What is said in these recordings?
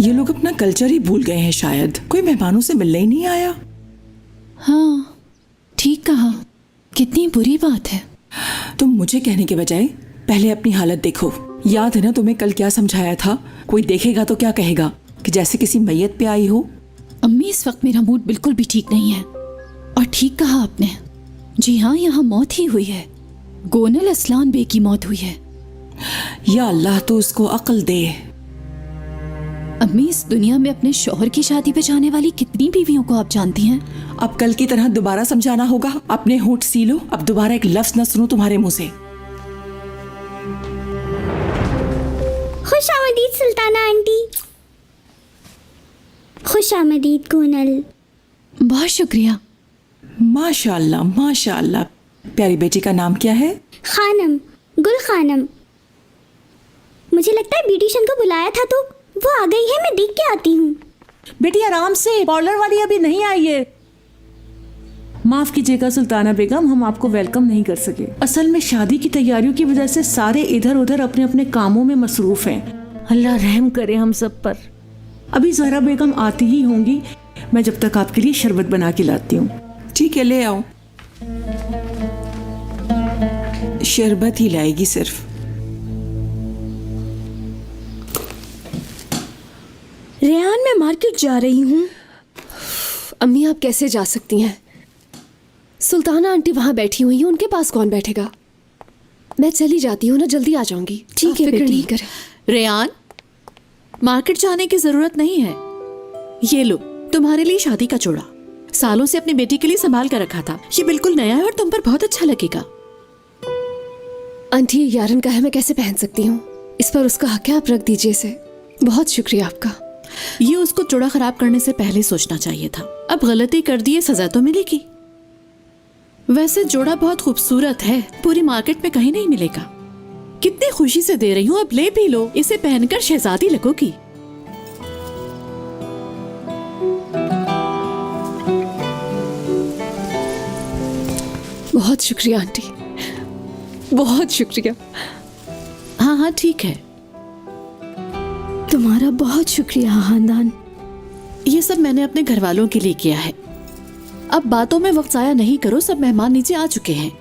ये लोग अपना कल्चर ही भूल गए हैं शायद। कोई मेहमानों से मिलने ही नहीं आया। हाँ, ठीक कहा। कितनी बुरी बात है। तुम मुझे कहने के बजाय पहले अपनी हालत देखो। याद है ना तुम्हें कल क्या समझाया था? कोई देखेगा तो क्या कहेगा कि जैसे किसी मैयत पे आई हो। अम्मी, इस वक्त मेरा मूड बिल्कुल भी ठीक नहीं है। और ठीक कहा आपने। जी हाँ, यहाँ मौत ही हुई है। गोनल असलान बे की मौत हुई है। या अल्लाह तो उसको अक्ल दे। अम्मी, इस दुनिया में अपने शौहर की शादी पे जाने वाली कितनी बीवियों को आप जानती हैं? अब कल की तरह दोबारा समझाना होगा। अपने होंठ सी लो, अब दोबारा एक लफ्ज न सुनो तुम्हारे मुंह से। खुश आमदीद सुल्ताना आंटी। खुश आमदीद गोनल। बहुत शुक्रिया। माशाअल्लाह माशाअल्लाह। प्यारी बेटी का नाम क्या है? खानम, गुल खानम। मुझे लगता है ब्यूटिशियन को बुलाया था तो वो आ गई है, मैं देख के आती हूँ। बेटी आराम से, पार्लर वाली अभी नहीं आई है। माफ कीजिएगा सुल्ताना बेगम, हम आपको वेलकम नहीं कर सके। असल में शादी की तैयारियों की वजह से सारे इधर उधर अपने अपने कामों में मसरूफ हैं। अल्लाह रहम करे हम सब पर। अभी जहरा बेगम आती ही होंगी, मैं जब तक आपके लिए शरबत बना के लाती हूँ। ठीक है, ले आओ। शरबत ही लाएगी सिर्फ। रेहान, मैं मार्केट जा रही हूँ। अम्मी, आप कैसे जा सकती हैं? सुल्ताना आंटी वहाँ बैठी हुई हैं, उनके पास कौन बैठेगा? मैं चली जाती हूँ ना, जल्दी आ जाऊंगी। ठीक है फिक्र बेटी। नहीं करें। रेयान, मार्केट जाने की जरूरत नहीं है। ये लो, तुम्हारे लिए शादी का जोड़ा। सालों से अपनी बेटी के लिए संभाल कर रखा था। ये बिल्कुल नया है और तुम पर बहुत अच्छा लगेगा। आंटी, ये यारन का है, मैं कैसे पहन सकती हूँ? इस पर उसका हक है, आप रख दीजिए इसे। बहुत शुक्रिया आपका। ये उसको जोड़ा खराब करने से पहले सोचना चाहिए था। अब गलती कर दी है, सजा तो मिलेगी। वैसे जोड़ा बहुत खूबसूरत है, पूरी मार्केट में कहीं नहीं मिलेगा। कितनी खुशी से दे रही हूँ, अब ले भी लो। इसे पहनकर शहजादी लगोगी। बहुत शुक्रिया आंटी, बहुत शुक्रिया। हाँ हाँ, ठीक है। तुम्हारा बहुत शुक्रिया खानदान। ये सब मैंने अपने घर वालों के लिए किया है। अब बातों में वक्त जाया नहीं करो, सब मेहमान नीचे आ चुके हैं।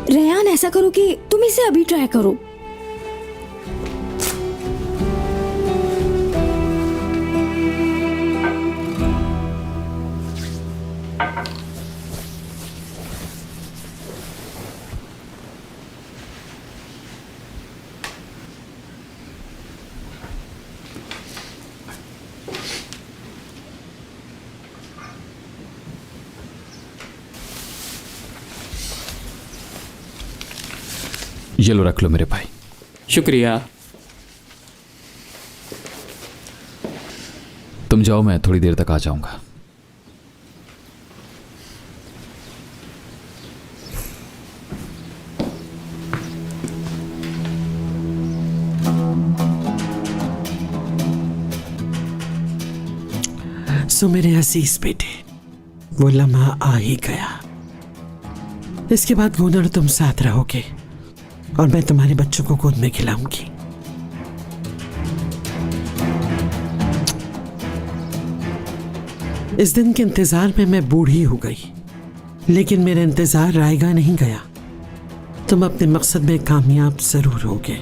रेहान, ऐसा करो कि तुम इसे अभी ट्राई करो। ये लो, रख लो मेरे भाई। शुक्रिया। तुम जाओ, मैं थोड़ी देर तक आ जाऊंगा। सो मेरे अजीज बेटे, वो लम्हा आ ही गया। इसके बाद गोनल तुम साथ रहोगे और मैं तुम्हारे बच्चों को गोद में खिलाऊंगी। इस दिन के इंतजार में मैं बूढ़ी हो गई, लेकिन मेरा इंतजार रायगा नहीं गया। तुम अपने मकसद में कामयाब जरूर होगे।